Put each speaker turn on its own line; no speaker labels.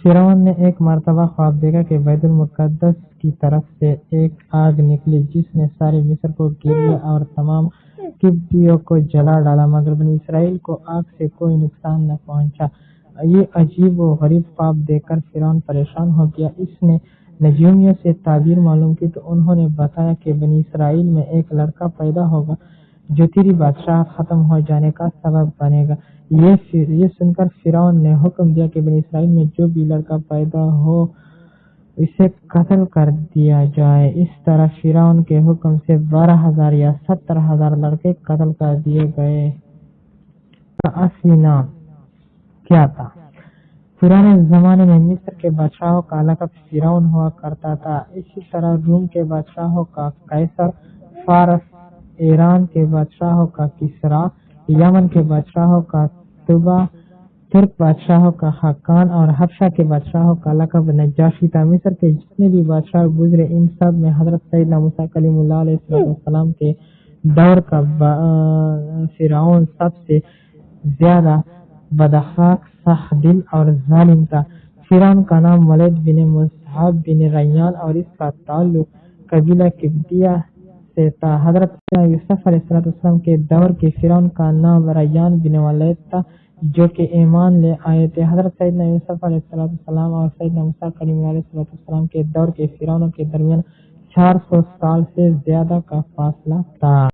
فرعون نے ایک مرتبہ خواب دیکھا کہ بیت المقدس کی طرف سے ایک آگ نکلی جس نے سارے مصر کو گر لیا اور تمام قبطیوں کو جلا ڈالا، مگر بنی اسرائیل کو آگ سے کوئی نقصان نہ پہنچا۔ یہ عجیب و غریب خواب دیکھ کر فرعون پریشان ہو گیا۔ اس نے نجومیوں سے تعبیر معلوم کی تو انہوں نے بتایا کہ بنی اسرائیل میں ایک لڑکا پیدا ہوگا جو تیری بادشاہت ختم ہو جانے کا سبب بنے گا۔ یہ سن کر فرعون نے حکم دیا کہ بنی اسرائیل میں جو بھی لڑکا پیدا ہو اسے قتل کر دیا جائے۔ اس طرح فرعون کے حکم سے 12,000 یا 70,000 لڑکے قتل کر دیے گئے۔ کا اصلی نام کیا تھا؟ پرانے زمانے میں مصر کے بادشاہوں کا لقب فرعون ہوا کرتا تھا، اسی طرح روم کے بادشاہوں کا قیصر، فارس، ایران کے بادشاہوں کا کسریٰ، یمن کے بادشاہوں کا طوبیٰ، ترک بادشاہوں کا خاقان اور حبشہ کے بادشاہوں کا لقب نجاشی تھا۔ مصر کے جتنے بھی بادشاہ گزرے ان سب میں حضرت سیدنا موسیٰ کلیم اللہ علیہ السلام کے دور کا فرعون سب سے زیادہ بد اخلاق، سخت دل اور ظالم تھا۔ فرعون کا نام ولید بن مصعب بن ریان اور اس کا تعلق قبیلہ قبطیہ سے تھا۔ حضرت سیدنا یوسف علیہ السلام کے دور کے فرعون کا نام ریان بن ولید تھا جو کہ ایمان لے آئے تھے۔ حضرت سیدنا یوسف علیہ السلام اور سیدنا موسیٰ کلیم اللہ علیہ السلام کے دور کے فرعونوں کے درمیان 400 سال سے زیادہ کا فاصلہ تھا۔